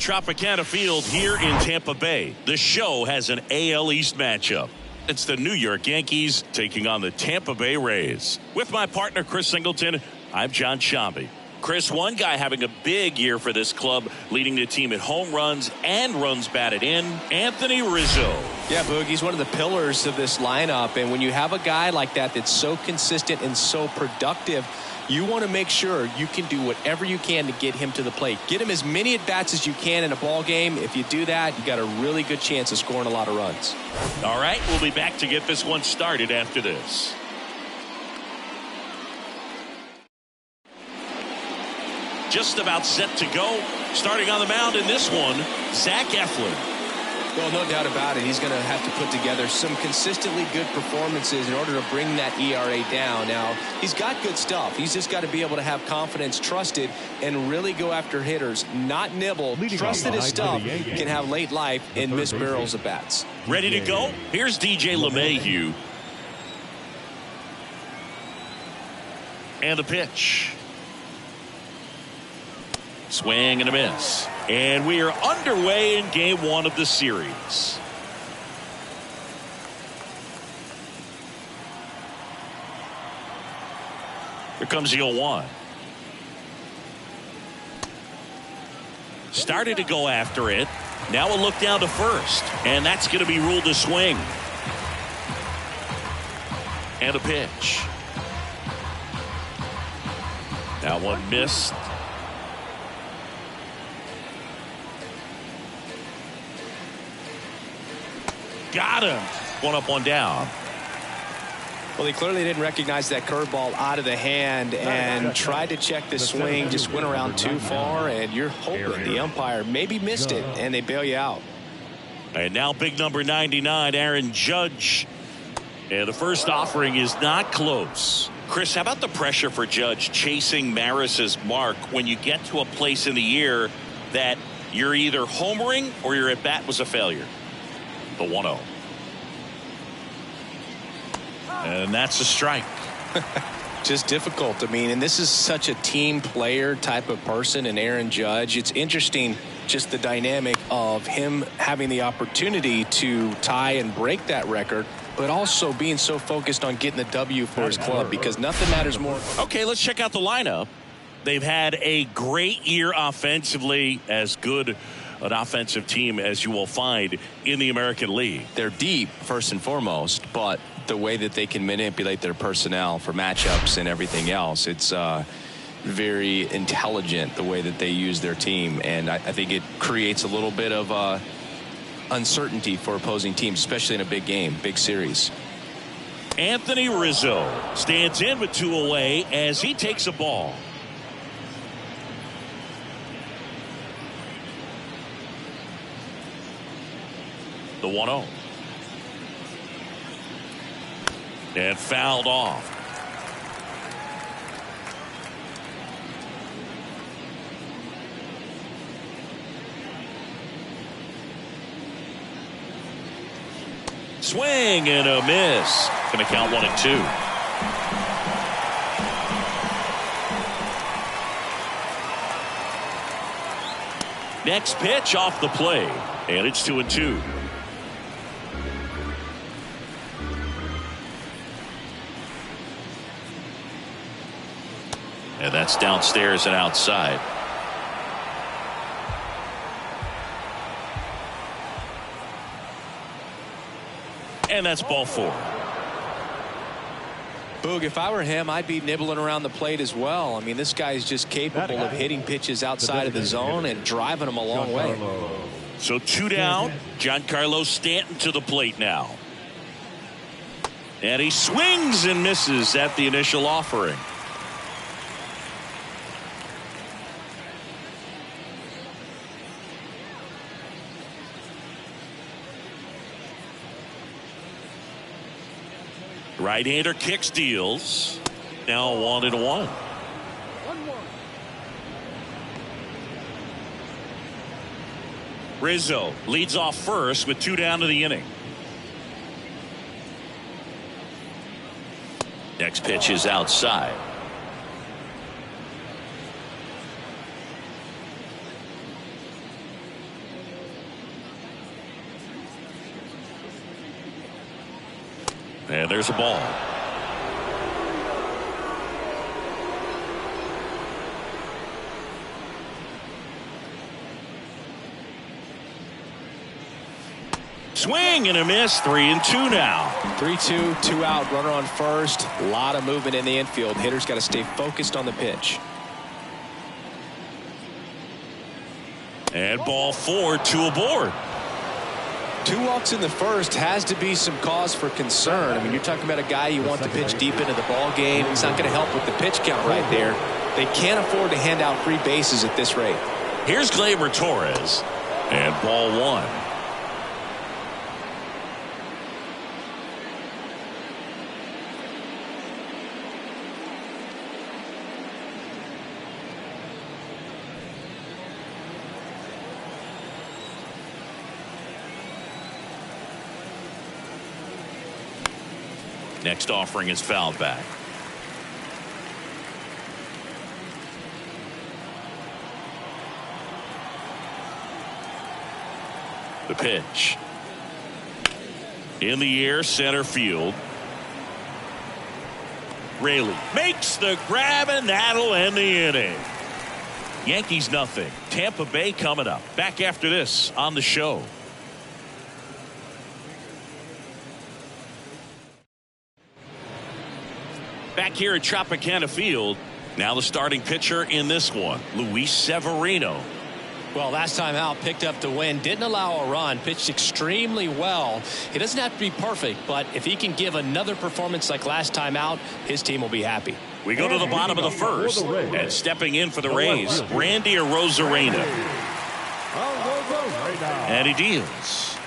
Tropicana Field here in Tampa Bay. The Show has an AL East matchup. It's the New York Yankees taking on the Tampa Bay Rays. With my partner, Chris Singleton, I'm John Shambi. Chris, one guy having a big year for this club, leading the team in home runs and runs batted in, Anthony Rizzo. Yeah, Boog, he's one of the pillars of this lineup. And when you have a guy like that that's so consistent and so productive, you want to make sure you can do whatever you can to get him to the plate. Get him as many at-bats as you can in a ball game. If you do that, you got a really good chance of scoring a lot of runs. All right, we'll be back to get this one started after this. Just about set to go. Starting on the mound in this one, Zach Eflin. Well, no doubt about it. He's going to have to put together some consistently good performances in order to bring that ERA down. Now, he's got good stuff. He's just got to be able to have confidence, trusted, and really go after hitters, not nibble. Trusted his stuff can have late life and miss barrels of bats. Ready to go? Here's DJ LeMahieu. And the pitch. Swing and a miss. And we are underway in game one of the series. Here comes the 0-1. Started to go after it. Now a look down to first. And that's going to be ruled a swing. And a pitch. That one missed. Got him. One up, one down. Well, he clearly didn't recognize that curveball out of the hand and tried to check the swing, just went around too far, and you're hoping the umpire maybe missed it, and they bail you out. And now big number 99, Aaron Judge. And the first offering is not close. Chris, how about the pressure for Judge chasing Maris's mark when you get to a place in the year that you're either homering or your at-bat was a failure? The 1-0. And that's a strike. Just difficult. I mean, and this is such a team player type of person, and Aaron Judge. It's interesting just the dynamic of him having the opportunity to tie and break that record, but also being so focused on getting the W for his club, because nothing matters more. Okay, let's check out the lineup. They've had a great year offensively, as good an offensive team as you will find in the American League. They're deep, first and foremost, but the way that they can manipulate their personnel for matchups and everything else, it's very intelligent the way that they use their team, and I think it creates a little bit of uncertainty for opposing teams, especially in a big game, big series. Anthony Rizzo stands in with 2 away as he takes a ball. The 1-0. And fouled off. Swing and a miss. Going to count 1-2. Next pitch off the plate. And it's 2-2. And that's downstairs and outside. And that's ball 4. Boog, if I were him, I'd be nibbling around the plate as well. I mean, this guy's just capable of hitting pitches outside of the zone and driving them a long way. So 2 down. Giancarlo Stanton to the plate now. And he swings and misses at the initial offering. Right-hander kicks, deals. Now 1-1. Rizzo leads off first with 2 down to the inning. Next pitch is outside. And there's a ball. Swing and a miss. 3-2 now. 3-2, 2 out, runner on first. A lot of movement in the infield. Hitter's got to stay focused on the pitch. And ball 4, 2 aboard. 2 walks in the first has to be some cause for concern. I mean, you're talking about a guy you want to pitch deep into the ball game. He's not going to help with the pitch count right there. They can't afford to hand out free bases at this rate. Here's Gleyber Torres. And ball 1. Next offering is fouled back. The pitch. In the air, center field. Raley makes the grab, and that'll end the inning. Yankees nothing. Tampa Bay coming up. Back after this on the show. Back here at Tropicana Field. Now the starting pitcher in this one, Luis Severino. Well, last time out, picked up the win, didn't allow a run, pitched extremely well. He doesn't have to be perfect, but if he can give another performance like last time out, his team will be happy. We go to the bottom of the first, and stepping in for the Rays, Randy Arozarena. And he deals.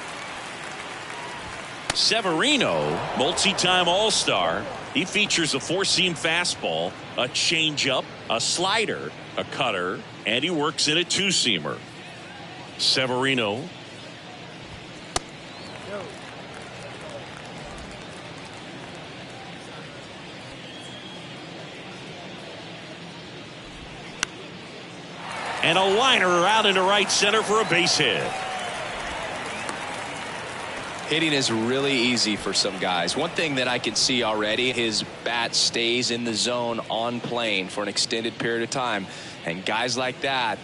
Severino, multi-time All-Star. He features a four-seam fastball, a changeup, a slider, a cutter, and he works in a two-seamer. Severino. And a liner out into right center for a base hit. Hitting is really easy for some guys. One thing that I can see already, his bat stays in the zone on plane for an extended period of time. And guys like that,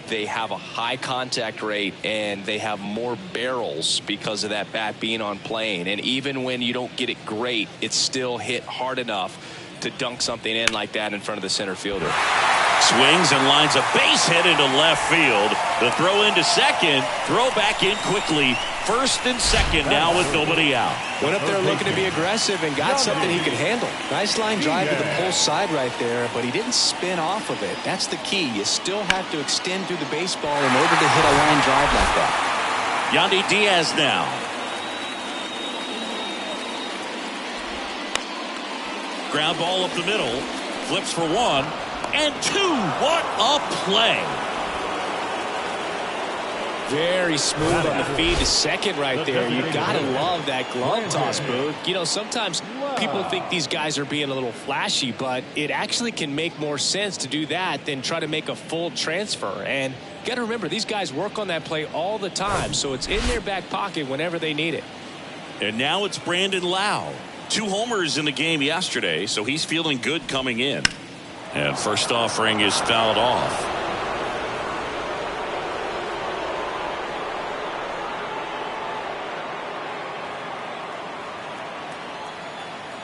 they have a high contact rate and they have more barrels because of that bat being on plane. And even when you don't get it great, it's still hit hard enough to dunk something in like that in front of the center fielder. Swings and lines a base hit into left field. The throw into second. Throw back in quickly. First and second now with nobody out. Went up there looking to be aggressive and got something he could handle. Nice line drive to the pull side right there, but he didn't spin off of it. That's the key. You still have to extend through the baseball in order to hit a line drive like that. Yandy Diaz now. Ground ball up the middle. Flips for one. And two. What a play. Very smooth on the feed to second right there. You gotta love that glove toss, Boog. You know, sometimes people think these guys are being a little flashy, but it actually can make more sense to do that than try to make a full transfer. And you gotta remember, these guys work on that play all the time, so it's in their back pocket whenever they need it. And now it's Brandon Lau. 2 homers in the game yesterday, so he's feeling good coming in. And first offering is fouled off.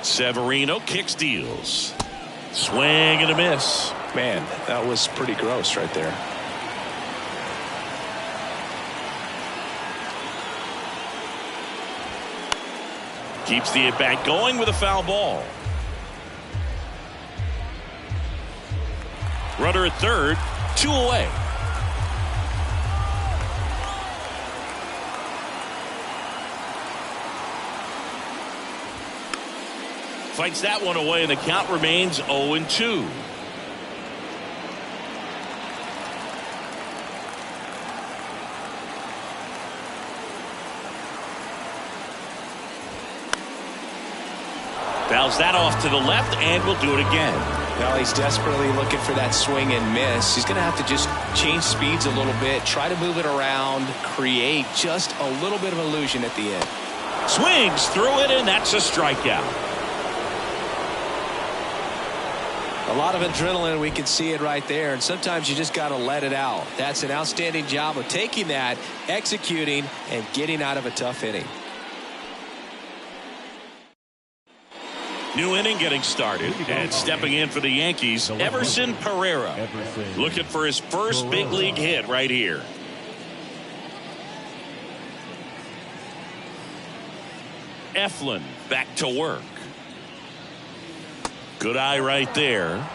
Severino kicks, deals. Swing and a miss. Man, that was pretty gross right there. Keeps the at-bat going with a foul ball. Runner at third, 2 away. Fights that one away, and the count remains 0-2. Fouls that off to the left, and will do it again. Well, he's desperately looking for that swing and miss. He's going to have to just change speeds a little bit, try to move it around, create just a little bit of illusion at the end. Swings through it, and that's a strikeout. A lot of adrenaline, we can see it right there, and sometimes you just got to let it out. That's an outstanding job of taking that, executing, and getting out of a tough inning. New inning getting started, and stepping in for the Yankees, Everson Pereira. Looking for his first big league hit right here. Eflin back to work. Good eye right there.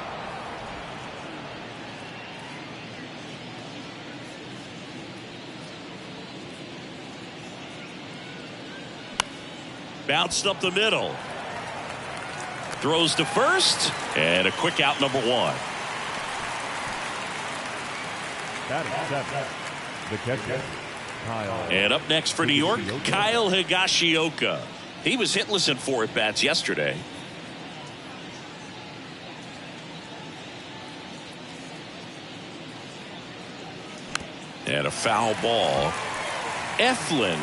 Bounced up the middle. Throws to first, and a quick out, number one. The catcher, Kyle. And up next for New York, Kyle Higashioka. He was hitless in 4 at-bats yesterday. And a foul ball. Eflin,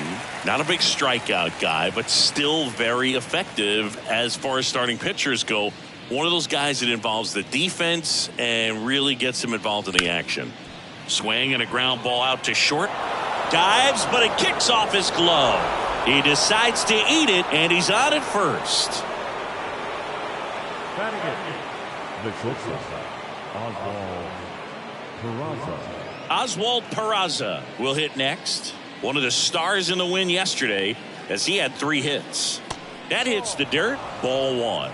not a big strikeout guy, but still very effective as far as starting pitchers go. One of those guys that involves the defense and really gets him involved in the action. Swing and a ground ball out to short. Dives, but it kicks off his glove. He decides to eat it, and he's on at first. Batting it, the shortstop, Oswald Peraza. Oswald Peraza will hit next. One of the stars in the win yesterday, as he had 3 hits. That hits the dirt. Ball 1.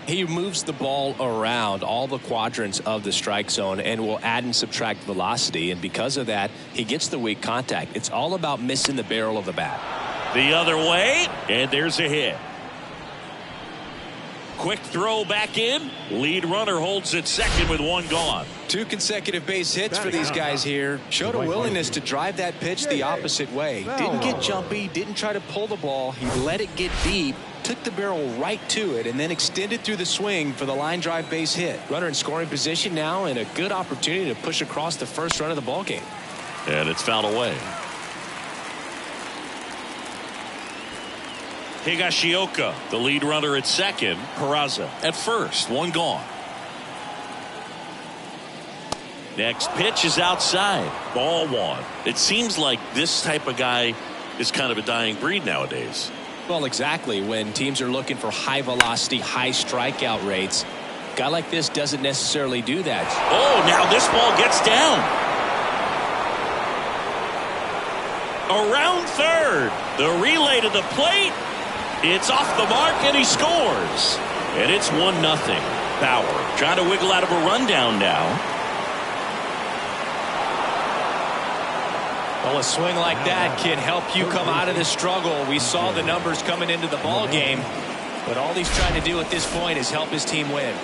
He moves the ball around all the quadrants of the strike zone and will add and subtract velocity, and because of that, he gets the weak contact. It's all about missing the barrel of the bat. The other way, and there's a hit. Quick throw back in. Lead runner holds it second with 1 gone. 2 consecutive base hits for these guys here. Showed a willingness to drive that pitch the opposite way. Didn't get jumpy, didn't try to pull the ball. He let it get deep, took the barrel right to it, and then extended through the swing for the line drive base hit. Runner in scoring position now, and a good opportunity to push across the first run of the ball game. And it's fouled away. Higashioka, the lead runner at second. Peraza at first. 1 gone. Next pitch is outside. Ball 1. It seems like this type of guy is kind of a dying breed nowadays. Well, exactly. When teams are looking for high velocity, high strikeout rates, a guy like this doesn't necessarily do that. Oh, now this ball gets down. Around third. The relay to the plate. It's off the mark, and he scores. And it's 1-0. Bauer trying to wiggle out of a rundown now. Well, a swing like that can help you come out of the struggle. We saw the numbers coming into the ball game, but all he's trying to do at this point is help his team win.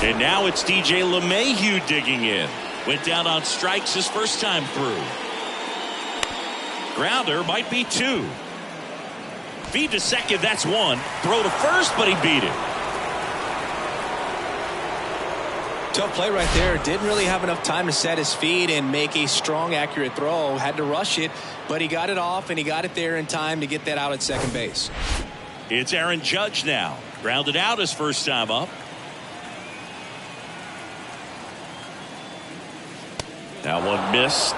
And now it's DJ LeMahieu digging in. Went down on strikes his first time through. Grounder might be 2. Feed to second, that's 1. Throw to first, but he beat it. Tough play right there. Didn't really have enough time to set his feet and make a strong, accurate throw. Had to rush it, but he got it off, and he got it there in time to get that out at second base. It's Aaron Judge now. Grounded out his first time up. Now 1 missed.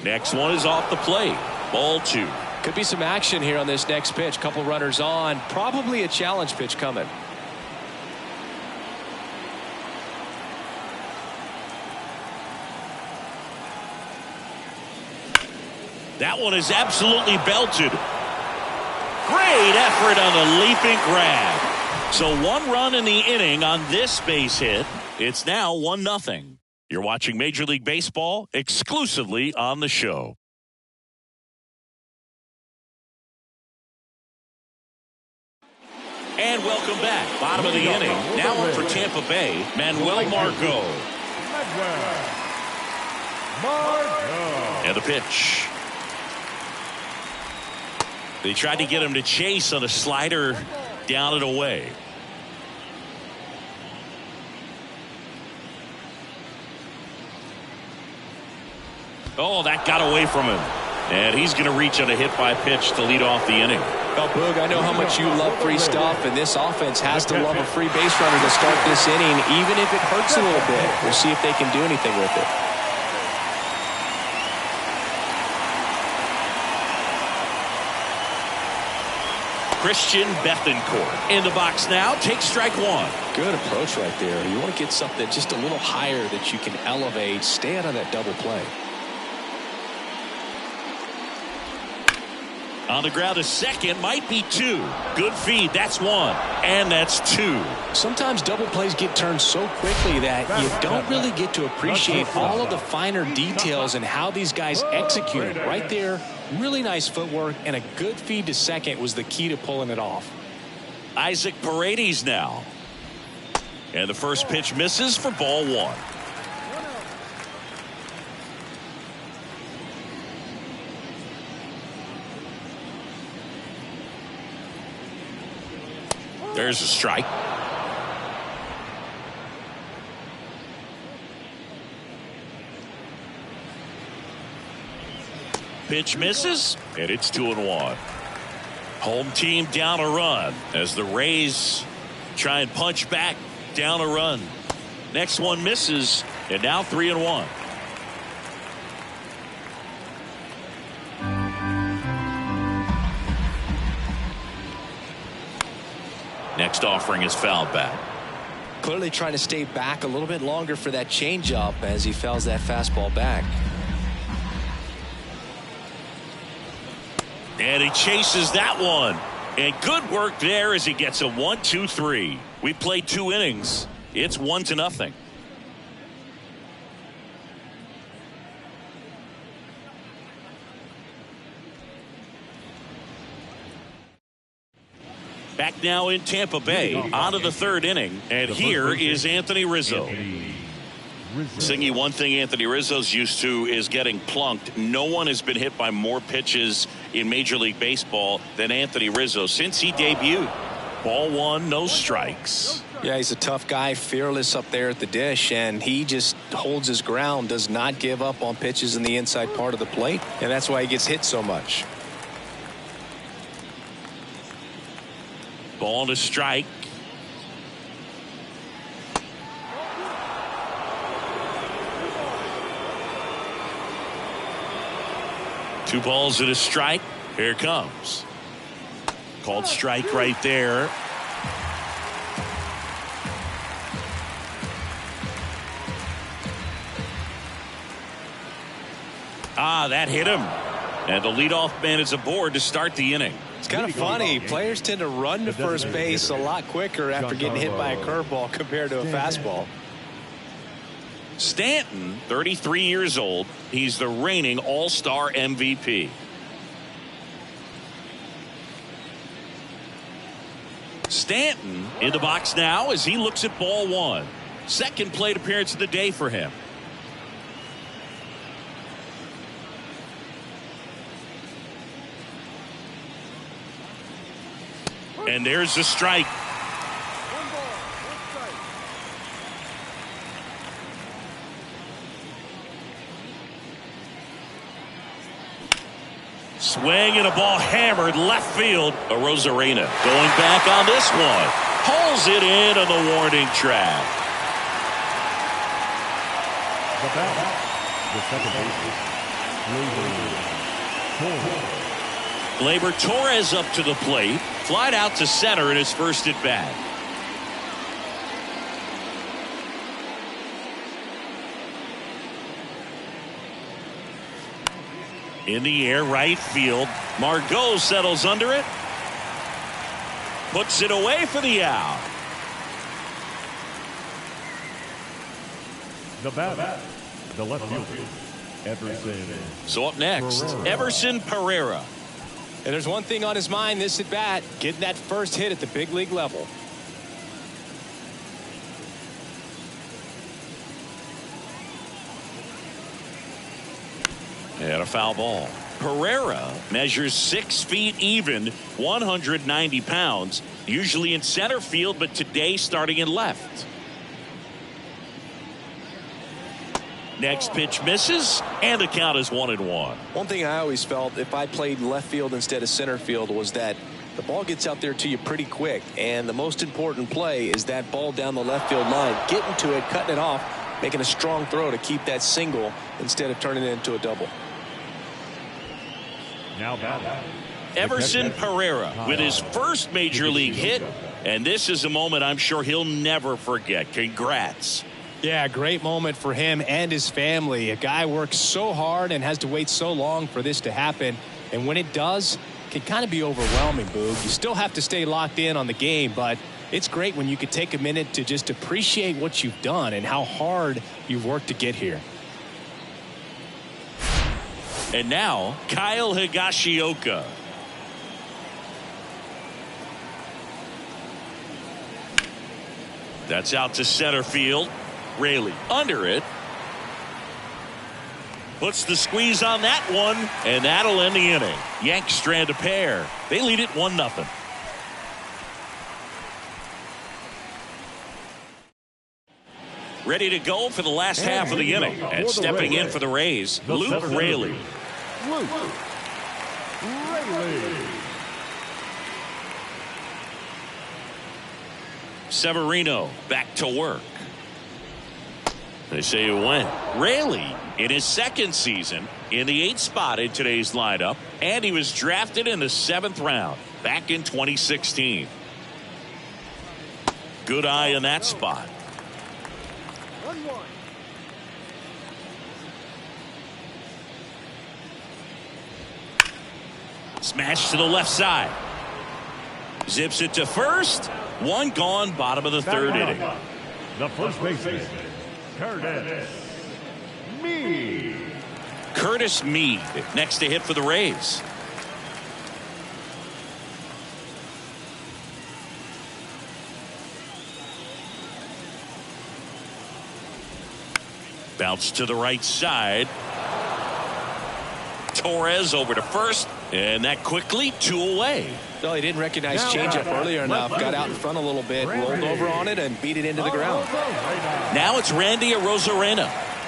Next one is off the plate. Ball 2. Could be some action here on this next pitch. Couple runners on. Probably a challenge pitch coming. That one is absolutely belted. Great effort on the leaping grab. So 1 run in the inning on this base hit. It's now 1-0. You're watching Major League Baseball exclusively on the show. And welcome back. Bottom of the inning. Now up for Tampa Bay, Manuel Margot. And the pitch. They tried to get him to chase on a slider down and away. Oh, that got away from him. And he's going to reach on a hit by pitch to lead off the inning. Well, Boog, I know how much you love free stuff, and this offense has to love a free base runner to start this inning, even if it hurts a little bit. We'll see if they can do anything with it. Christian Bethancourt in the box now. Takes strike one. Good approach right there. You want to get something just a little higher that you can elevate. Stay out of that double play. On the ground, a second, might be two. Good feed, that's one, and that's two. Sometimes double plays get turned so quickly that you don't really get to appreciate all of the finer details and how these guys execute. Right there, really nice footwork, and a good feed to second was the key to pulling it off. Isaac Paredes now. And the first pitch misses for ball one. There's a strike. Pitch misses, and it's 2-1. Home team down a run as the Rays try and punch back down a run. Next one misses, and now 3-1. Next offering is fouled back. Clearly trying to stay back a little bit longer for that changeup as he fouls that fastball back. And he chases that one. And good work there as he gets a 1-2-3. We played 2 innings. It's 1-0. Back now in Tampa Bay, on to the 3rd inning, and here is Anthony Rizzo. Singy, one thing Anthony Rizzo's used to is getting plunked. No one has been hit by more pitches in Major League Baseball than Anthony Rizzo since he debuted. Ball one, no strikes. Yeah, he's a tough guy, fearless up there at the dish, and he just holds his ground, does not give up on pitches in the inside part of the plate, and that's why he gets hit so much. Ball to strike. Two balls and a strike. Here it comes. Called strike right there. That hit him. And the leadoff man is aboard to start the inning. It's kind of funny. Players tend to run to first base a lot quicker after getting hit by a curveball compared to a fastball. Stanton, 33 years old. He's the reigning All-Star MVP. Stanton in the box now as he looks at ball one. Second plate appearance of the day for him. And there's the strike. Swing and a ball hammered left field. Arozarena going back on this one. Pulls it in on the warning track. The second baseman, Gleyber Torres up to the plate. Flied out to center in his first at bat. In the air, right field. Margot settles under it. Puts it away for the out. the bat, the left fielder, Everson. So up next, Everson Pereira. And there's one thing on his mind this at bat, getting that first hit at the big league level. And a foul ball. Pereira measures 6 feet even, 190 pounds, usually in center field, but today starting in left. Next pitch misses, and the count is 1-1. One thing I always felt if I played left field instead of center field was that the ball gets out there to you pretty quick, and the most important play is that ball down the left field line, getting to it, cutting it off, making a strong throw to keep that single instead of turning it into a double. Now batting. Everson Pereira with his first major league hit, and this is a moment I'm sure he'll never forget. Congrats. Yeah, great moment for him and his family. A guy works so hard and has to wait so long for this to happen, and when it does, it can kind of be overwhelming, Boog. You still have to stay locked in on the game, but it's great when you could take a minute to just appreciate what you've done and how hard you've worked to get here. And now, Kyle Higashioka. That's out to center field. Raley under it. Puts the squeeze on that one, and that'll end the inning. Yanks strand a pair. They lead it 1-0. Ready to go for the last half of the inning. And stepping in for the Rays, Luke Raley. Luke Raley. Severino back to work. They say it went. Raley in his second season in the 8th spot in today's lineup, and he was drafted in the 7th round back in 2016. Good eye in that spot. 1-1. Smash to the left side. Zips it to first. One gone, bottom of the 3rd inning. The first baseman, Curtis Mead. Curtis Mead next to hit for the Rays. Bounce to the right side. Torres over to first, and that quickly 2 away. No, he didn't recognize changeup earlier enough. Got out in front a little bit, rolled over on it, and beat it into the ground. Now it's Randy Arozarena.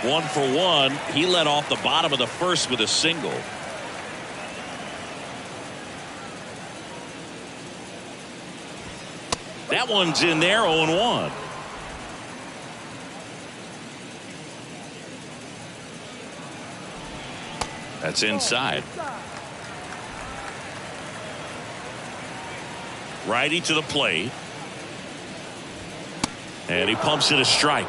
1 for 1. He led off the bottom of the 1st with a single. That one's in there, 0-1. That's inside. Righty to the plate. And he pumps it a strike.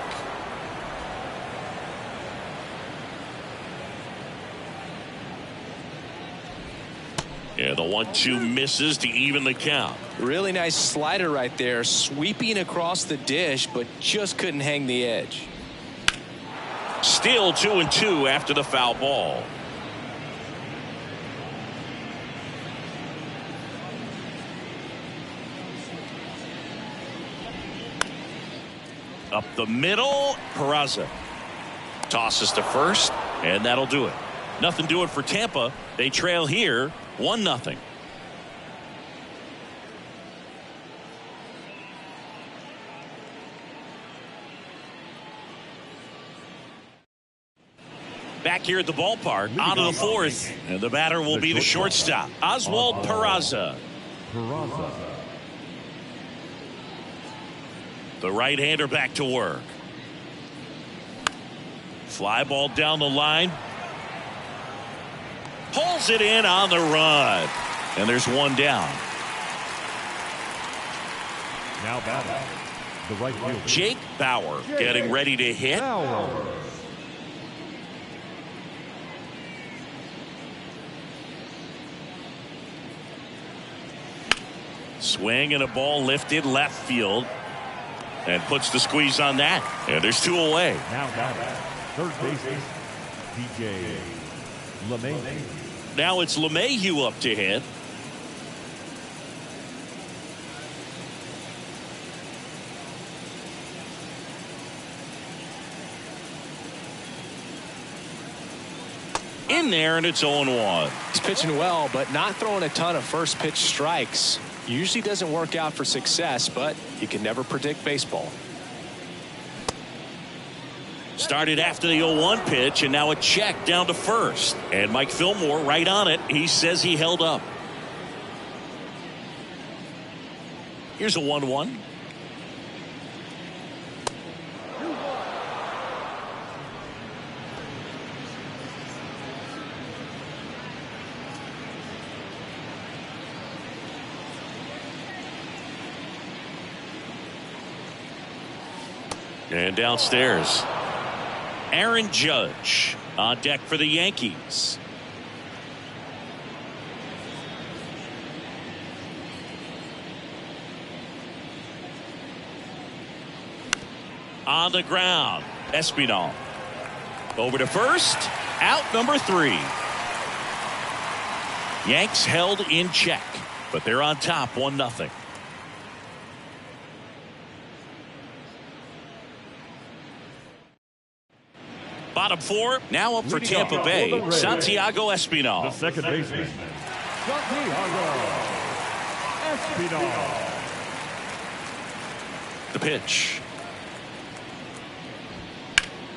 Yeah, the 1-2 misses to even the count. Really nice slider right there, sweeping across the dish, but just couldn't hang the edge. Still 2-2 after the foul ball. Up the middle, Peraza tosses to first, and that'll do it. Nothing doing for Tampa. They trail here 1-0. Back here at the ballpark, out of the 4th, and the batter will be the shortstop, Oswald Peraza. The right-hander back to work. Fly ball down the line. Pulls it in on the run. And there's one down. Now batting, the right fielder, Jake Bauer getting ready to hit. Bauer. Swing and a ball lifted left field. And puts the squeeze on that. And there's 2 away. Now batting, third baseman, DJ LeMahieu. Now it's LeMahieu up to hit. in there, and it's 0-1. He's pitching well, but not throwing a ton of first pitch strikes. Usually doesn't work out for success, but you can never predict baseball. Started after the 0-1 pitch, and now a check down to first. And Mike Fillmore right on it. He says he held up. Here's a 1-1. And downstairs, Aaron Judge on deck for the Yankees. On the ground, Espinal. Over to first, out number 3. Yanks held in check, but they're on top 1-0. Bottom 4, now up for Tampa Bay, Santiago Espinal. The second baseman, Santiago Espinal. The pitch.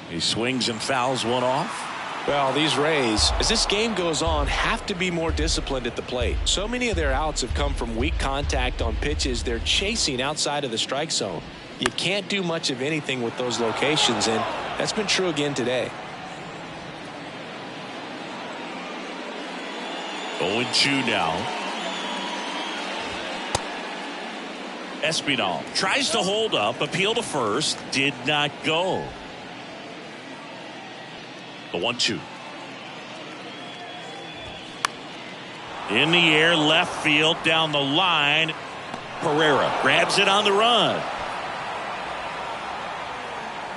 He swings and fouls one off. Well, these Rays, as this game goes on, have to be more disciplined at the plate. So many of their outs have come from weak contact on pitches they're chasing outside of the strike zone. You can't do much of anything with those locations, and that's been true again today. 0-2 now. Espinal tries to hold up, appeal to first, did not go. The 1-2. In the air, left field, down the line. Pereira grabs it on the run.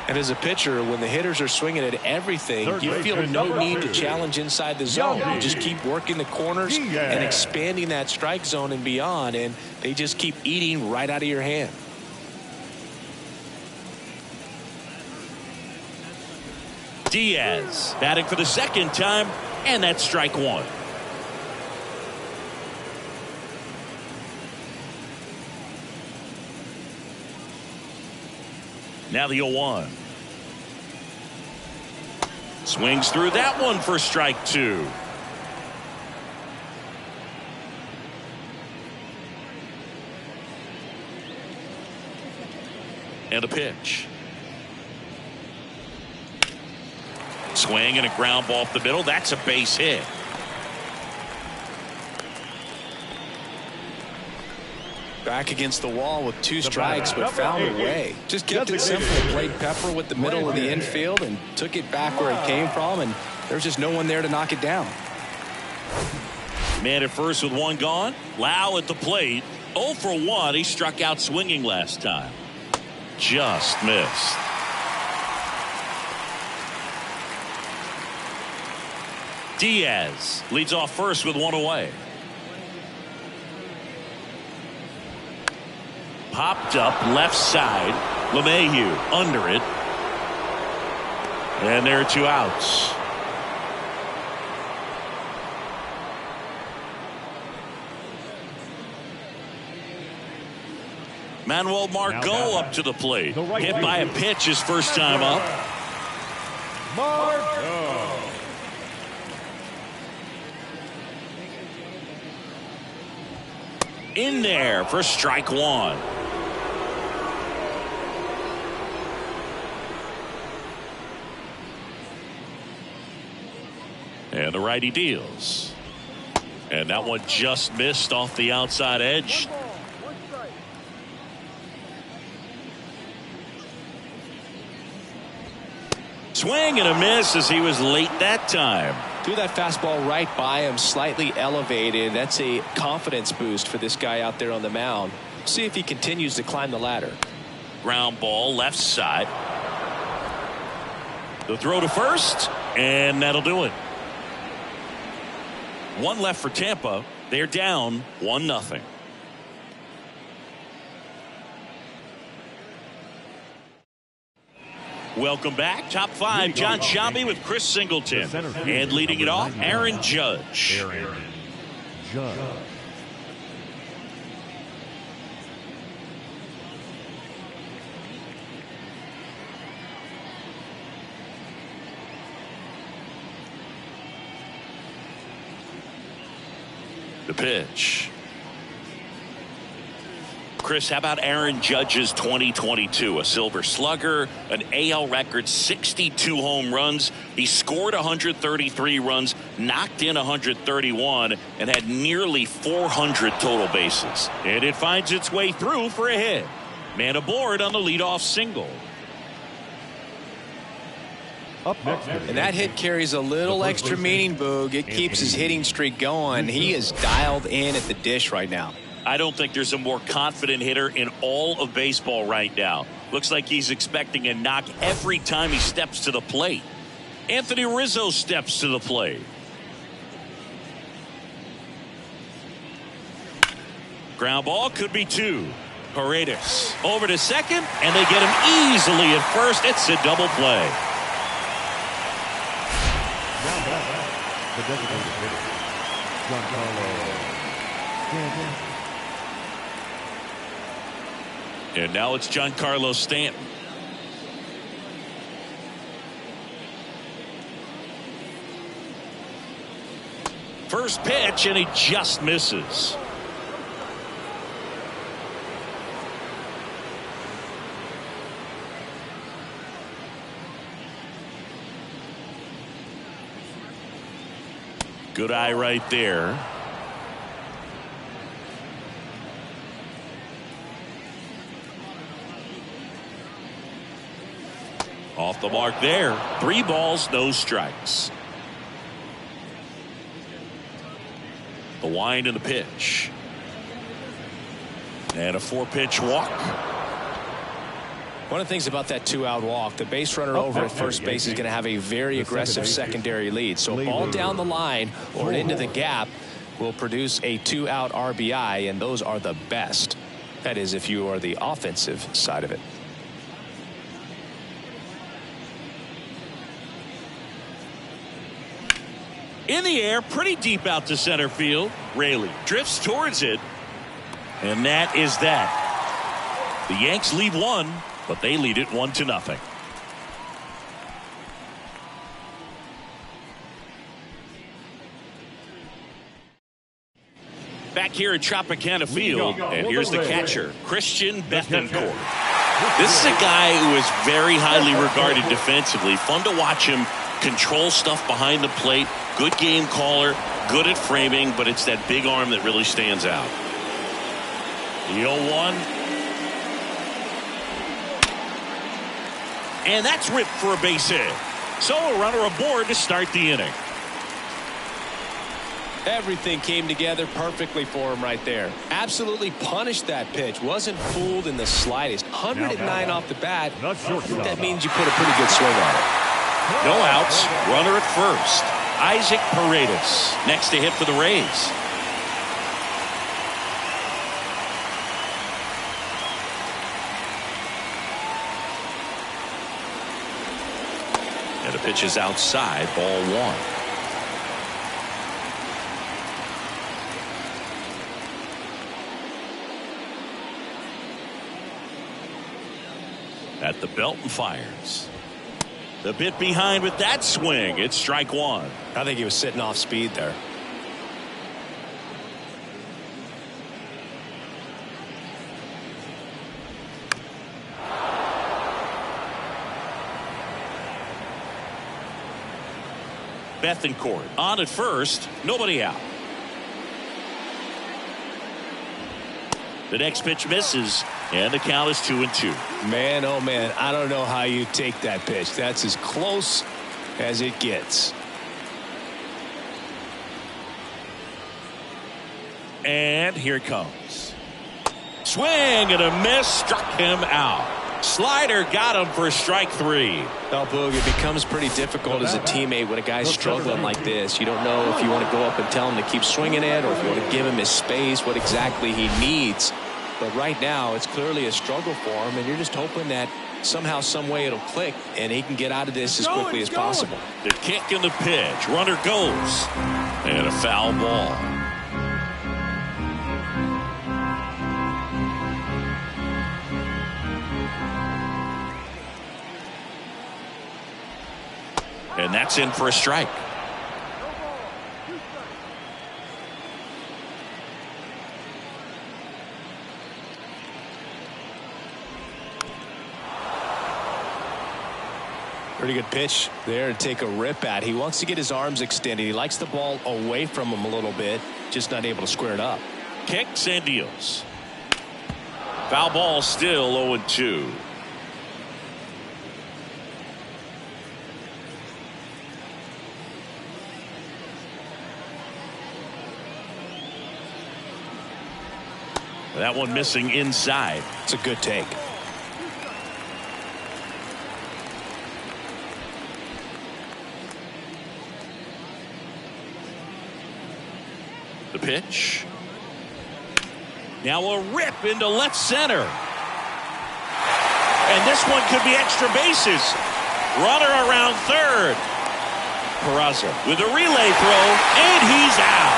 And as a pitcher, when the hitters are swinging at everything, you feel no need to challenge inside the zone. You just keep working the corners and expanding that strike zone and beyond, and they just keep eating right out of your hand. Diaz batting for the second time, and that's strike 1. Now the 0-1. Swings through that one for strike 2. And a pitch. Swing and a ground ball up the middle. That's a base hit. Back against the wall with 2 strikes, but found a way. Just kept it simple. Played Pepper with the middle of the infield and took it back where it came from, and there's just no one there to knock it down. Man at first with 1 gone. Lau at the plate. 0 for 1. He struck out swinging last time. Just missed. Diaz leads off first with 1 away. Popped up left side. LeMahieu under it. And there are 2 outs. Manuel Margot up to the plate. Hit by a pitch his first time up. Margot. In there for strike 1. And the righty deals. And that one just missed off the outside edge. Swing and a miss as he was late that time. Threw that fastball right by him, slightly elevated. That's a confidence boost for this guy out there on the mound. See if he continues to climb the ladder. Ground ball left side. The throw to first, and that'll do it. 1 left for Tampa. They're down 1-0. Welcome back. Top 5, John Shambi with Chris Singleton. And leading it off, Aaron Judge. Aaron Judge. The pitch. Chris, how about Aaron Judge's 2022? A Silver Slugger, an AL record 62 home runs. He scored 133 runs, knocked in 131, and had nearly 400 total bases. And it finds its way through for a hit. Man aboard on the leadoff single. Up next, and that hit carries a little extra meaning, Boog. It keeps his hitting streak going. He is dialed in at the dish right now. I don't think there's a more confident hitter in all of baseball right now. Looks like he's expecting a knock every time he steps to the plate. Anthony Rizzo steps to the plate. Ground ball could be 2. Paredes over to second, and they get him easily at first. It's a double play. The designated hitter, Giancarlo Stanton. And now it's Giancarlo Stanton. First pitch, and he just misses. Good eye right there. Off the mark there. 3 balls, no strikes. The wind and the pitch. And a 4-pitch walk. One of the things about that 2-out walk, the base runner over at first base is going to have a very aggressive secondary lead. So a ball down the line or into the gap will produce a 2-out RBI, and those are the best. That is, if you are the offensive side of it. In the air, pretty deep out to center field. Raley drifts towards it. And that is that. The Yanks lead 1, but they lead it 1-0. Back here at Tropicana Field, and here's the catcher, Christian Bethancourt. This is a guy who is very highly regarded defensively. Fun to watch him control stuff behind the plate. Good game caller, good at framing, but it's that big arm that really stands out. The 0-1. And that's ripped for a base hit. So a runner aboard to start the inning. Everything came together perfectly for him right there. Absolutely punished that pitch. Wasn't fooled in the slightest. 109 off the bat. I think that means you put a pretty good swing on it. No outs. Runner at first. Isaac Paredes next to hit for the Rays. And the pitch is outside, ball 1. At the belt and fires. The bit behind with that swing. It's strike 1. I think he was sitting off speed there. Bethancourt on at first. Nobody out. The next pitch misses, and the count is 2-2. Man, oh man, I don't know how you take that pitch. That's as close as it gets. And here it comes. Swing and a miss, struck him out. Slider got him for strike 3. Well, Boog, it becomes pretty difficult as a teammate when a guy's struggling like this. You don't know if you want to go up and tell him to keep swinging it or if you want to give him his space, what exactly he needs. But right now, it's clearly a struggle for him, and you're just hoping that somehow, some way it'll click, and he can get out of this as quickly as possible. The kick and the pitch. Runner goes. And a foul ball. And that's in for a strike. Pretty good pitch there to take a rip at. He wants to get his arms extended. He likes the ball away from him a little bit, just not able to square it up. Kicks and deals. Foul ball, still 0-2. That one missing inside. It's a good take. The pitch. Now a rip into left center. And this one could be extra bases. Runner around third. Peraza with a relay throw, and he's out.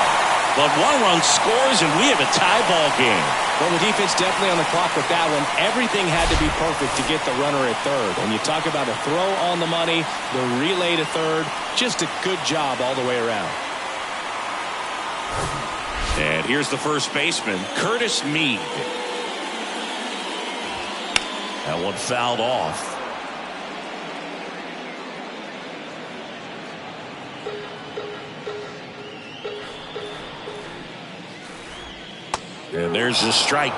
But one run scores, and we have a tie ball game. Well, the defense definitely on the clock with that one. Everything had to be perfect to get the runner at third. And you talk about a throw on the money, the relay to third, just a good job all the way around. And here's the first baseman, Curtis Mead. That one fouled off. And there's the strike.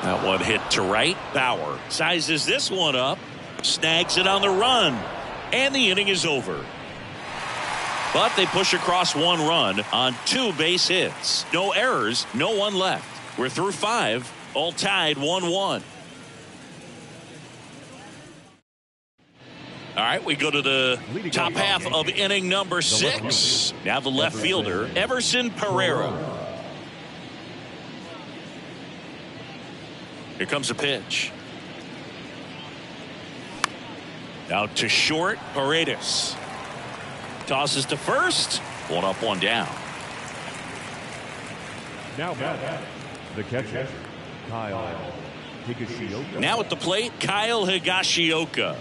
That one hit to right. Bauer sizes this one up, snags it on the run, and the inning is over. But they push across one run on 2 base hits. No errors, no one left. We're through 5, all tied 1-1. All right, we go to the top half of inning number 6. Now the left fielder, Everson Pereira. Here comes a pitch. Out to short, Paredes. Tosses to first. 1 up, 1 down. Now back, the catcher, Kyle Higashioka. Now at the plate, Kyle Higashioka.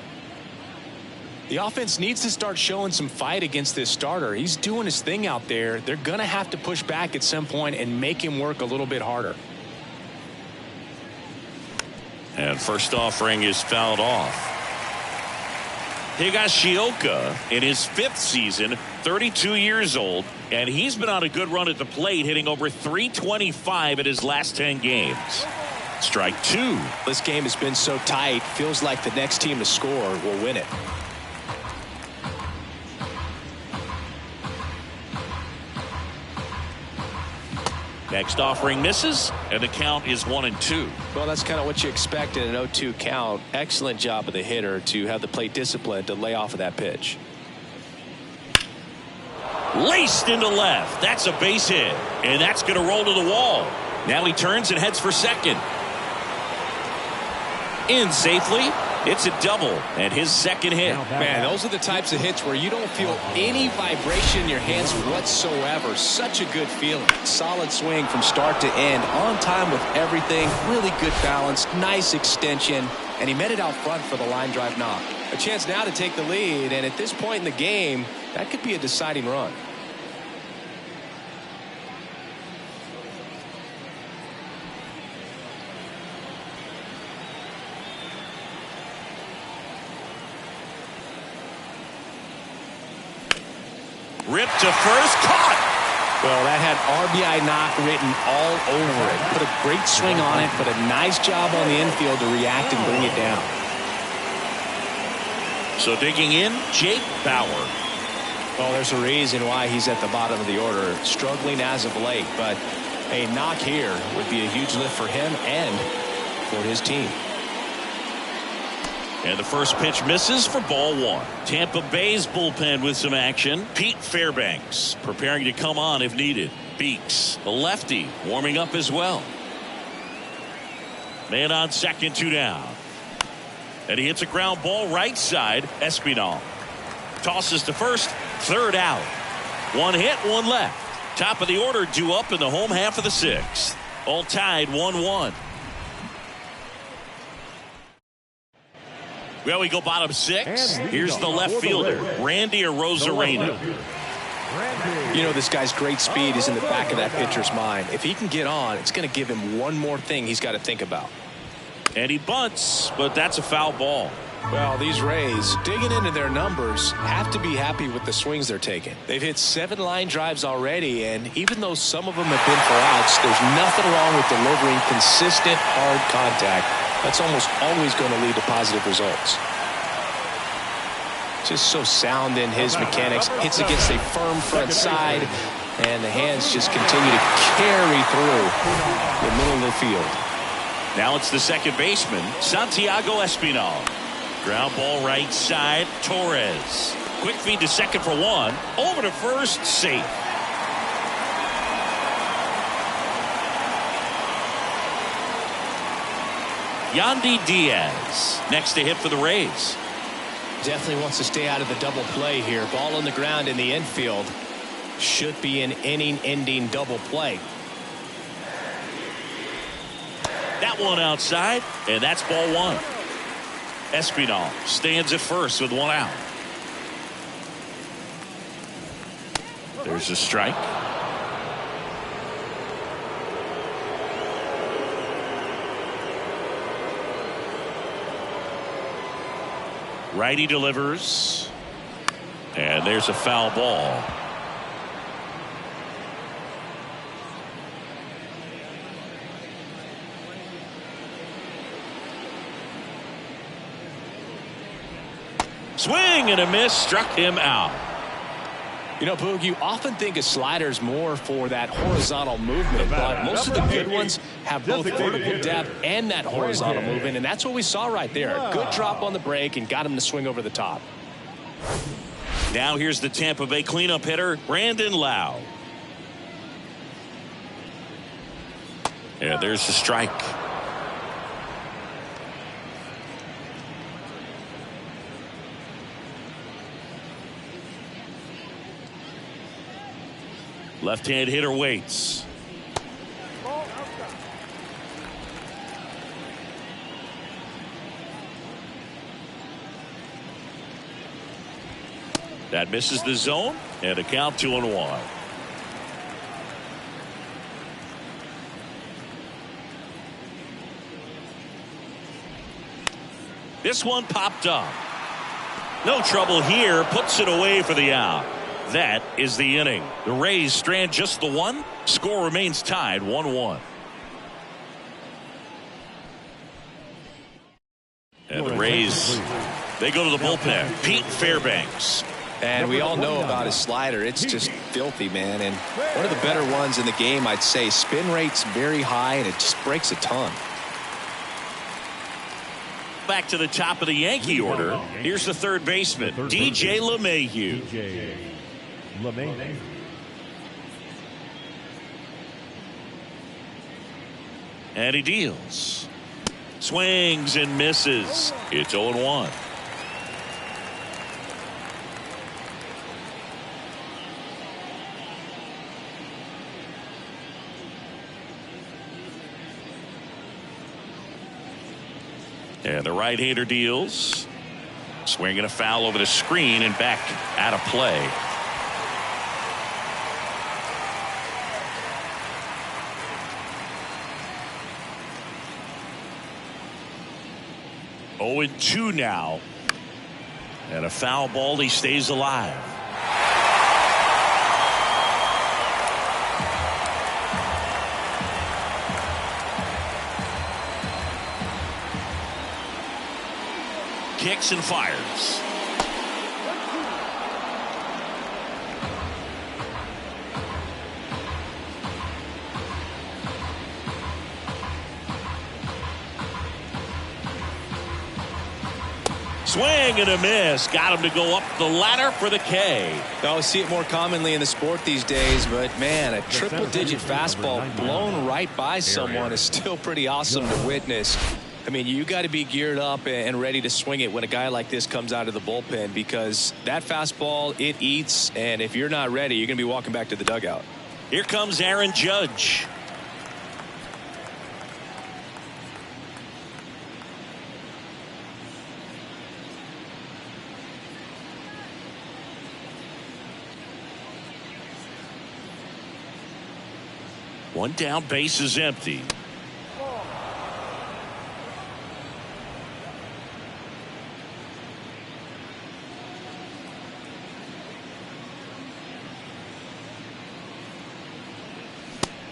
The offense needs to start showing some fight against this starter. He's doing his thing out there. They're going to have to push back at some point and make him work a little bit harder. And first offering is fouled off. Higashioka in his 5th season, 32 years old, and he's been on a good run at the plate, hitting over .325 in his last 10 games. Strike 2. This game has been so tight, feels like the next team to score will win it. Next offering misses, and the count is 1-2. Well, that's kind of what you expect in an 0-2 count. Excellent job of the hitter to have the plate discipline to lay off of that pitch. Laced into left. That's a base hit, and that's going to roll to the wall. Now he turns and heads for second. In safely. It's a double and his second hit. Man, those are the types of hits where you don't feel any vibration in your hands whatsoever. Such a good feeling. Solid swing from start to end. On time with everything. Really good balance. Nice extension. And he met it out front for the line drive knock. A chance now to take the lead. And at this point in the game, that could be a deciding run. Ripped to first, caught. Well, that had RBI knock written all over it. Put a great swing on it, but a nice job on the infield to react and bring it down. So digging in, Jake Bauer. Well, there's a reason why he's at the bottom of the order. Struggling as of late, but a knock here would be a huge lift for him and for his team. And the first pitch misses for ball one. Tampa Bay's bullpen with some action. Pete Fairbanks preparing to come on if needed. Beeks, the lefty, warming up as well. Man on second, 2 down. And he hits a ground ball right side. Espinal tosses to first, 3rd out. 1 hit, 1 left. Top of the order due up in the home half of the 6th. All tied 1-1. Well, we go bottom 6. Here's the left fielder, Randy Arozarena. You know, this guy's great speed is in the back of that pitcher's mind. If he can get on, it's going to give him one more thing he's got to think about. And he bunts, but that's a foul ball. Well, these Rays, digging into their numbers, have to be happy with the swings they're taking. They've hit 7 line drives already, and even though some of them have been for outs, there's nothing wrong with delivering consistent, hard contact. That's almost always going to lead to positive results. Just so sound in his mechanics. Hits against a firm front side, and the hands just continue to carry through the middle of the field. Now it's the second baseman, Santiago Espinal. Ground ball right side, Torres. Quick feed to second for 1. Over to first, safe. Yandy Diaz next to hit for the Rays. Definitely wants to stay out of the double play here. Ball on the ground in the infield. Should be an inning-ending double play. That one outside, and that's ball 1. Espinal stands at first with 1 out. There's a strike. Righty delivers. And there's a foul ball. Swing and a miss, struck him out. You know, Boog, you often think a slider's more for that horizontal movement, but most of the good ones have both vertical depth and that horizontal movement, and that's what we saw right there. A good drop on the break and got him to swing over the top. Now here's the Tampa Bay cleanup hitter, Brandon Lau. Yeah, there's the strike. Left-hand hitter waits. That misses the zone, and a count 2-1. This one popped up. No trouble here, puts it away for the out. That is the inning. The Rays strand just the 1. Score remains tied 1-1. And the Rays, they go to the bullpen. Pete Fairbanks. And we all know about his slider. It's just filthy, man. And one of the better ones in the game, I'd say. Spin rate's very high, and it just breaks a ton. Back to the top of the Yankee order. Here's the third baseman, DJ LeMahieu. And he deals. Swings and misses. It's 0-1. And the right-hander deals. Swinging a foul over the screen and back out of play. Oh, 0-2 now. And a foul ball. He stays alive. Kicks and fires. Swing and a miss. Got him to go up the ladder for the K. I see it more commonly in the sport these days, but man, a triple-digit fastball blown right by someone is still pretty awesome to witness. I mean, you got to be geared up and ready to swing it when a guy like this comes out of the bullpen, because that fastball, it eats, and if you're not ready, you're going to be walking back to the dugout. Here comes Aaron Judge. One down, base is empty.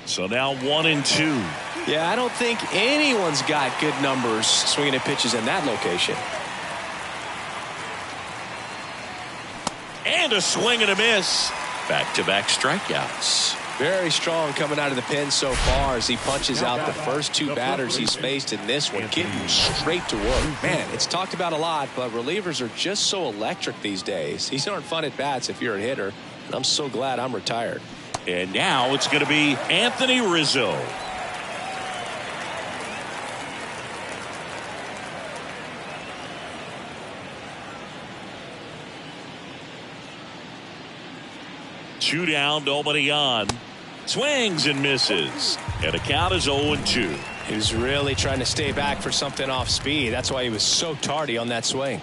So now 1-2. Yeah, I don't think anyone's got good numbers swinging at pitches in that location. And a swing and a miss. Back-to-back strikeouts. Very strong coming out of the pen so far as he punches out the first two batters he's faced in this one, getting straight to work. Man, it's talked about a lot, but relievers are just so electric these days. These aren't fun at bats if you're a hitter, and I'm so glad I'm retired. And now it's going to be Anthony Rizzo. Two down, nobody on. Swings and misses. And the count is 0-2. He was really trying to stay back for something off speed. That's why he was so tardy on that swing.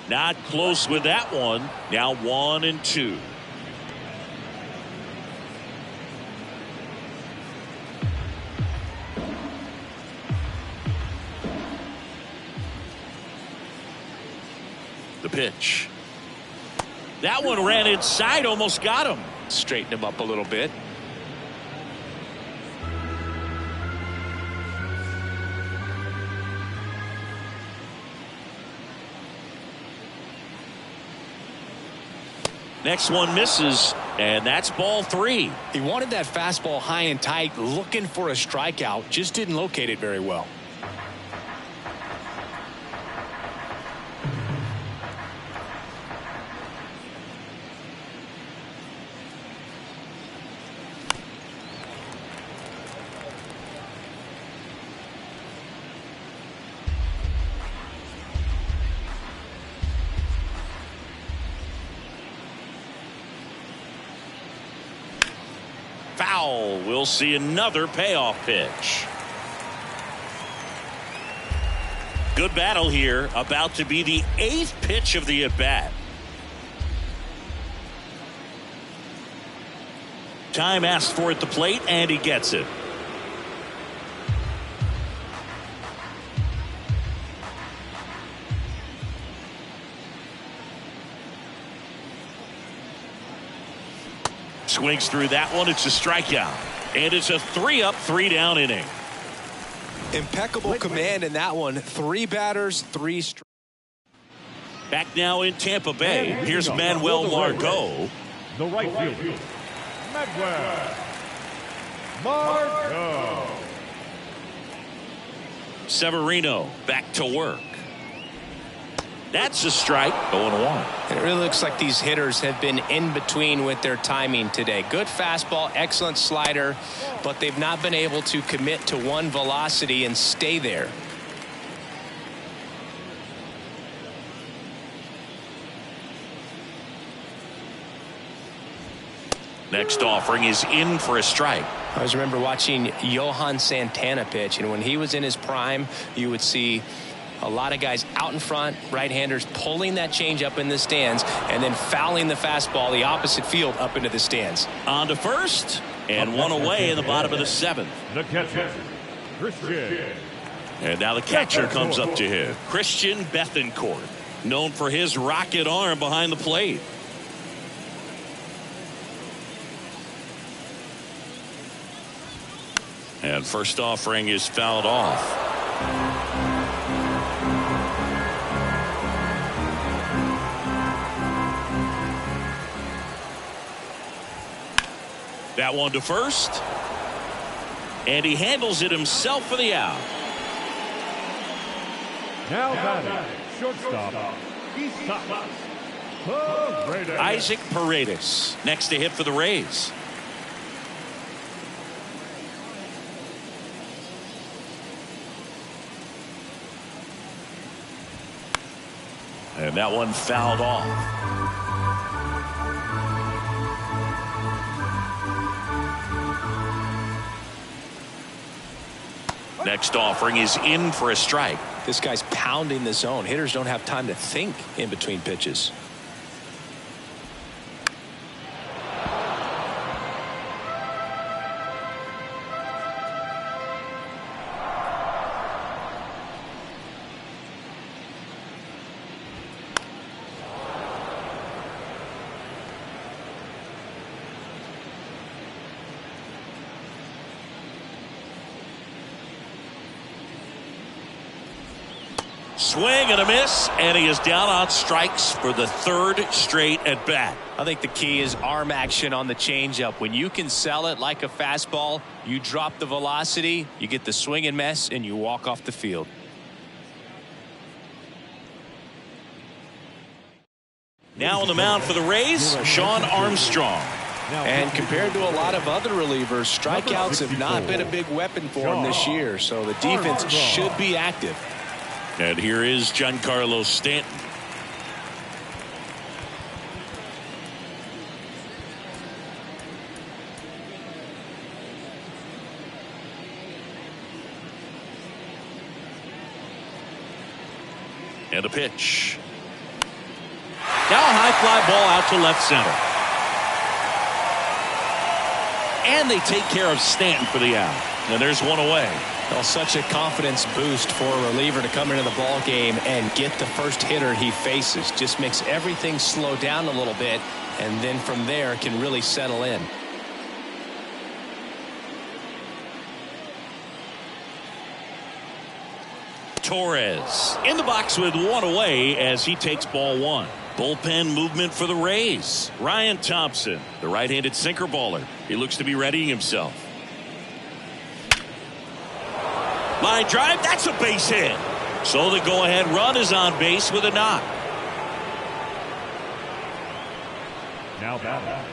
Not close with that one. Now 1-2. The pitch. That one ran inside, almost got him. Straighten him up a little bit. Next one misses, and that's ball 3. He wanted that fastball high and tight, looking for a strikeout, just didn't locate it very well. Foul. We'll see another payoff pitch. Good battle here. About to be the 8th pitch of the at-bat. Time asked for at the plate, and he gets it. Swings through that one. It's a strikeout. And it's a 3-up, 3-down inning. Impeccable command in that one. 3 batters, 3 strikes. Back now in Tampa Bay. Here's Manuel Margot. The right fielder, Manuel Margot. Severino back to work. That's a strike. 0-1. And it really looks like these hitters have been in between with their timing today. Good fastball, excellent slider, but they've not been able to commit to one velocity and stay there. Next offering is in for a strike. I always remember watching Johan Santana pitch, and when he was in his prime, you would see a lot of guys out in front, right-handers pulling that change up in the stands and then fouling the fastball the opposite field up into the stands. On to first, and one away in the bottom of the 7th. The catcher, Christian. And now the catcher comes up to him. Christian Bethancourt, known for his rocket arm behind the plate. And first offering is fouled off. That one to first. And he handles it himself for the out. Now batting, shortstop, Isaac Paredes next to hit for the Rays. And that one fouled off. Next offering is in for a strike. This guy's pounding the zone. Hitters don't have time to think in between pitches. Swing and a miss, and he is down on strikes for the third straight at bat. I think the key is arm action on the changeup. When you can sell it like a fastball, you drop the velocity, you get the swing and miss, and you walk off the field. Now on the mound for the Rays, Sean Armstrong. And compared to a lot of other relievers, strikeouts have not been a big weapon for him this year, so the defense should be active. And here is Giancarlo Stanton. And a pitch. Now a high fly ball out to left center. And they take care of Stanton for the out. And there's one away. Well, such a confidence boost for a reliever to come into the ball game and get the first hitter he faces. Just makes everything slow down a little bit, and then from there can really settle in. Torres in the box with one away as he takes ball one. Bullpen movement for the Rays. Ryan Thompson, the right-handed sinker baller. He looks to be readying himself. Line drive, that's a base hit. So the go-ahead run is on base with a knock. Now batting,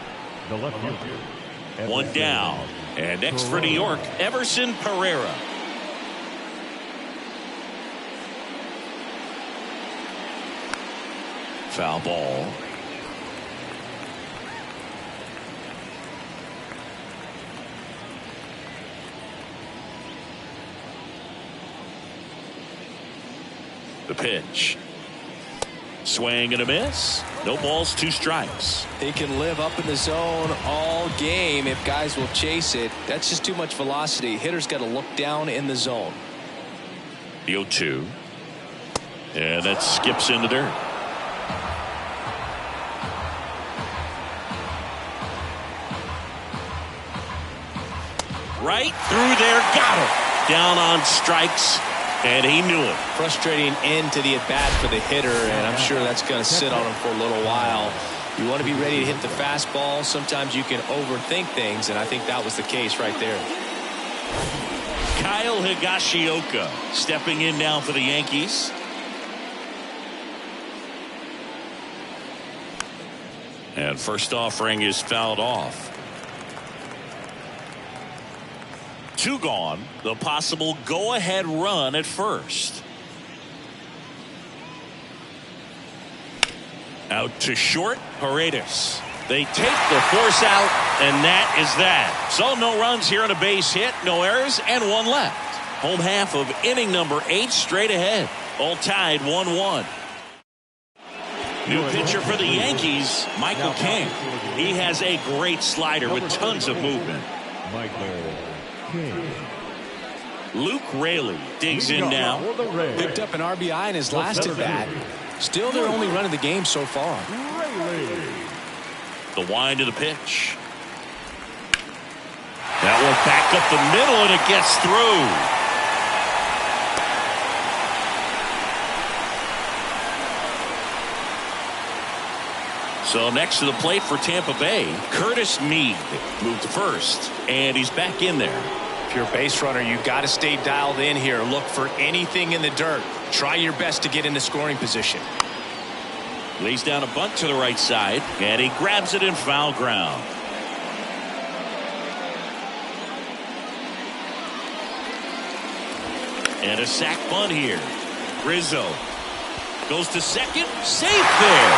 the left fielder. One down. And next for New York, Everson Pereira. Foul ball. The pitch. Swing and a miss. No balls, two strikes. He can live up in the zone all game if guys will chase it. That's just too much velocity. Hitters got to look down in the zone. The 0-2. And that skips into dirt. Right through there. Got him. Down on strikes. And he knew it. Frustrating end to the at-bat for the hitter, and I'm sure that's going to sit on him for a little while. You want to be ready to hit the fastball. Sometimes you can overthink things, and I think that was the case right there. Kyle Higashioka stepping in now for the Yankees. And first offering is fouled off. Two gone. The possible go-ahead run at first. Out to short, Paredes. They take the force out, and that is that. So no runs here on a base hit, no errors, and one left. Home half of inning number 8 straight ahead. All tied 1-1. New pitcher for the Yankees, Michael King. He has a great slider with tons of movement. Luke Raley digs in now. Picked up an RBI in his last at bat. Still their only run of the game so far. The wind of the pitch. That one back up the middle, and it gets through. So next to the plate for Tampa Bay, Curtis Meade moved to first, and he's back in there. If you're a base runner, you've got to stay dialed in here. Look for anything in the dirt. Try your best to get into scoring position. Lays down a bunt to the right side, and he grabs it in foul ground. And a sac bunt here. Rizzo goes to second. Safe there.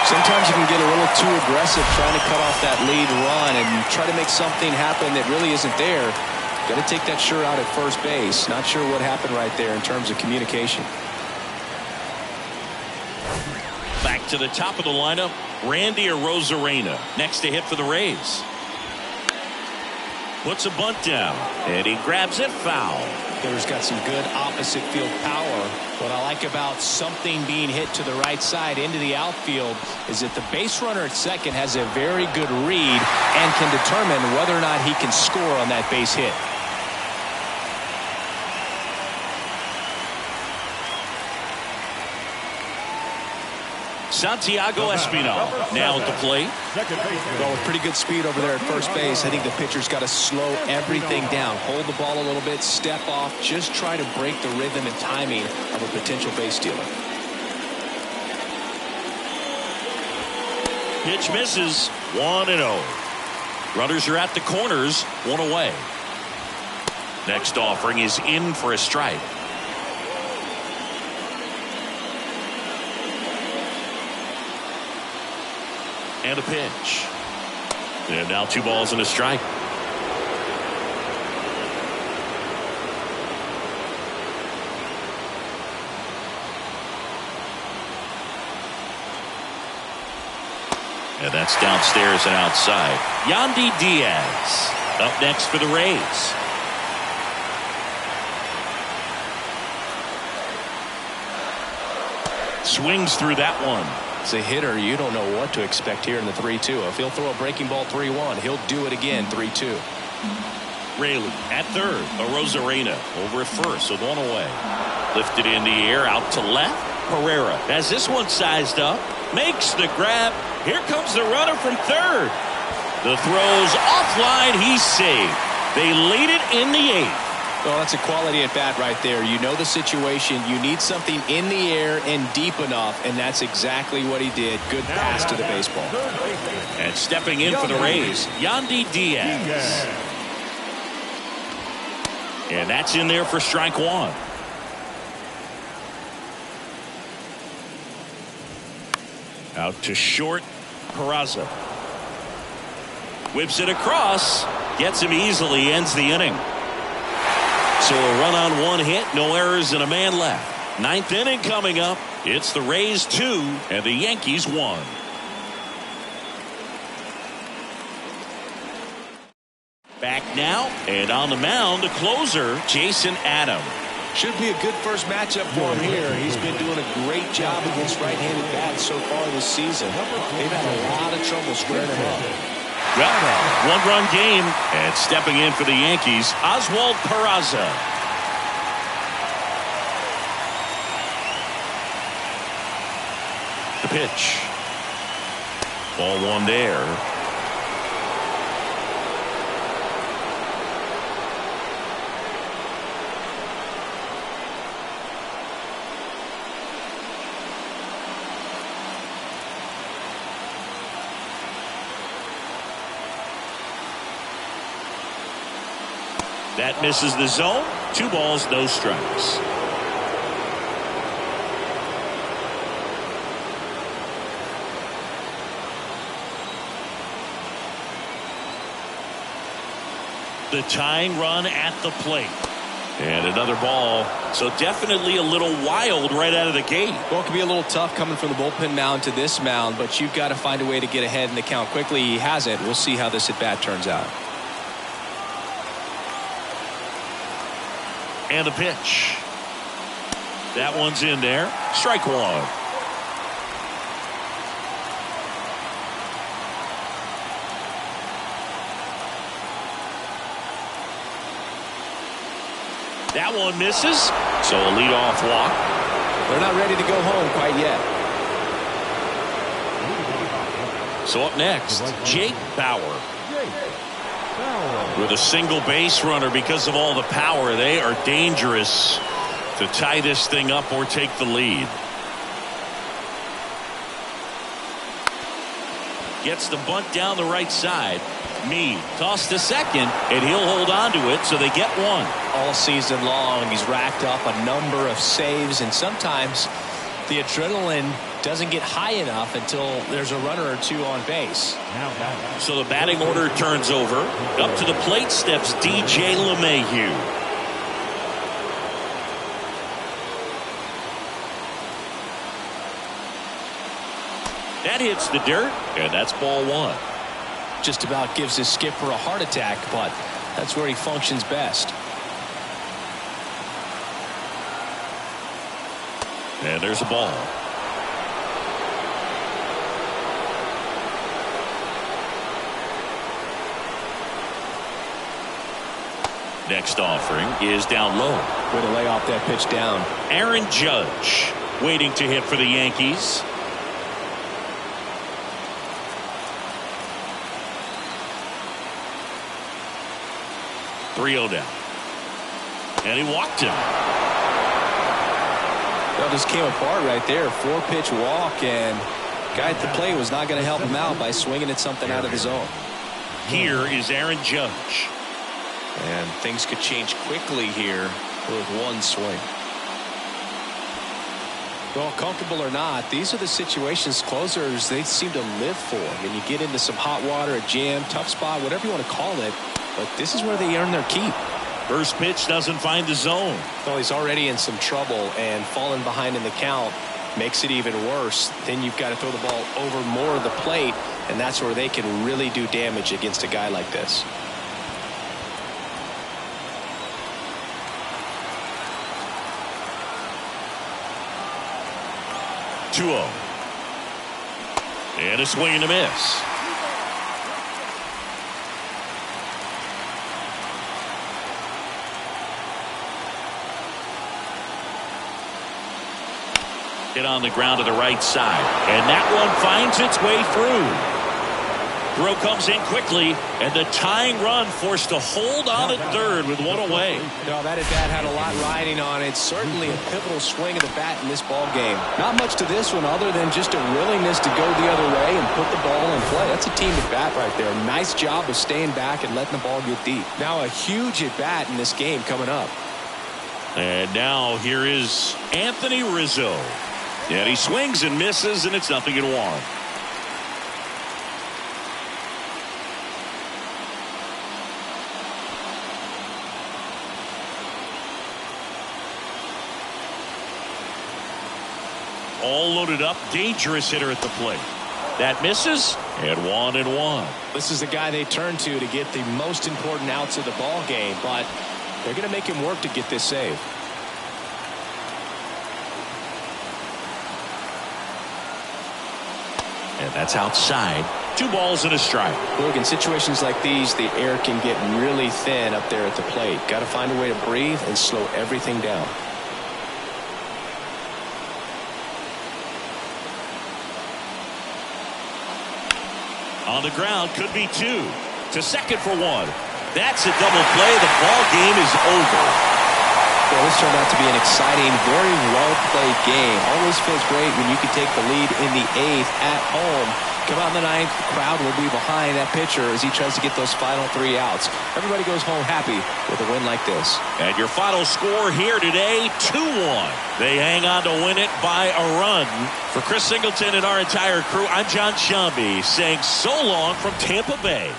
Sometimes you can get a little too aggressive trying to cut off that lead run and try to make something happen that really isn't there. Got to take that sure out at first base. Not sure what happened right there in terms of communication. Back to the top of the lineup, Randy Arozarena next to hit for the Rays. Puts a bunt down, and he grabs it foul. Hitter's got some good opposite field power. What I like about something being hit to the right side into the outfield is that the base runner at second has a very good read and can determine whether or not he can score on that base hit. Santiago Espinal now at the plate. Well, with pretty good speed over there at first base, I think the pitcher's got to slow everything down. Hold the ball a little bit, step off, just try to break the rhythm and timing of a potential base stealer. Pitch misses. 1-0. Runners are at the corners, one away. Next offering is in for a strike. And a pitch. And now 2 balls and a strike. And that's downstairs and outside. Yandy Diaz up next for the Rays. Swings through that one. As a hitter, you don't know what to expect here in the 3-2. If he'll throw a breaking ball 3-1, he'll do it again 3-2. Rayleigh at third. Arozarena over at first with 1 away. Lifted in the air out to left. Pereira has this one sized up. Makes the grab. Here comes the runner from third. The throw's offline. He's saved. They lead it in the 8th. Well, that's a quality at bat right there. You know the situation. You need something in the air and deep enough, and that's exactly what he did. Good pass to the baseball. And stepping in for the Rays, Yandy Diaz. And that's in there for strike 1. Out to short, Peraza. Whips it across. Gets him easily, ends the inning. So a run on 1 hit, no errors, and a man left. 9th inning coming up. It's the Rays 2 and the Yankees 1. Back now, and on the mound, the closer, Jason Adam. Should be a good first matchup for him here. He's been doing a great job against right-handed bats so far this season. They've had a lot of trouble squaring him up. Well, 1-run game, and stepping in for the Yankees, Oswald Peraza. The pitch. Ball 1 there. That misses the zone. 2 balls, no strikes. The tying run at the plate. And another ball. So definitely a little wild right out of the gate. Well, it can be a little tough coming from the bullpen mound to this mound, but you've got to find a way to get ahead in the count quickly. He hasn't. We'll see how this at-bat turns out. And the pitch. That one's in there. Strike 1. That one misses. So a leadoff walk. They're not ready to go home quite yet. So up next, Jake Bauer. With a single base runner, because of all the power, they are dangerous to tie this thing up or take the lead. Gets the bunt down the right side. Meade toss to second, and he'll hold on to it, so they get one. All season long, he's racked up a number of saves, and sometimes the adrenaline doesn't get high enough until there's a runner or two on base. So the batting order turns over. Up to the plate steps DJ LeMahieu. That hits the dirt, and that's ball one. Just about gives his skipper a heart attack, but that's where he functions best. And there's a ball. Next offering is down low. Way to lay off that pitch down. Aaron Judge waiting to hit for the Yankees. Down. And he walked him. Well, just came apart right there. 4-pitch walk, and guy at the plate was not going to help him out by swinging at something out of the zone. Here is Aaron Judge. And things could change quickly here with one swing. Well, comfortable or not, these are the situations closers they seem to live for. When you get into some hot water, a jam, tough spot, whatever you want to call it, but this is where they earn their keep. First pitch doesn't find the zone. Well, he's already in some trouble, and falling behind in the count makes it even worse. Then you've got to throw the ball over more of the plate, and that's where they can really do damage against a guy like this. And a swing and a miss. Hit on the ground to the right side, and that one finds its way through. Throw comes in quickly, and the tying run forced to hold on at third with one away. No, that at bat had a lot riding on it. Certainly a pivotal swing of the bat in this ball game. Not much to this one other than just a willingness to go the other way and put the ball in play. That's a team at bat right there. Nice job of staying back and letting the ball get deep. Now a huge at bat in this game coming up. And now here is Anthony Rizzo. And he swings and misses, and it's 0-1. All loaded up, dangerous hitter at the plate. That misses, and 1-1. This is the guy they turn to get the most important outs of the ball game, but they're going to make him work to get this save. And that's outside. 2 balls and a strike. Look, in situations like these, the air can get really thin up there at the plate. Got to find a way to breathe and slow everything down. On the ground, could be 2. To second for 1. That's a double play. The ball game is over. Well, this turned out to be an exciting, very well-played game. Always feels great when you can take the lead in the 8th at home. Come out in the 9th, the crowd will be behind that pitcher as he tries to get those final 3 outs. Everybody goes home happy with a win like this. And your final score here today, 2-1. They hang on to win it by a run. For Chris Singleton and our entire crew, I'm John Shambi saying so long from Tampa Bay.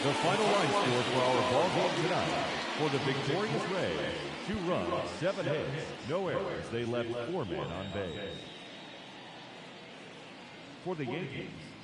The final line score for our ball game tonight. For the victorious Rays, 2 runs, 7 hits, no errors. They left 4 men on base. For the Yankees,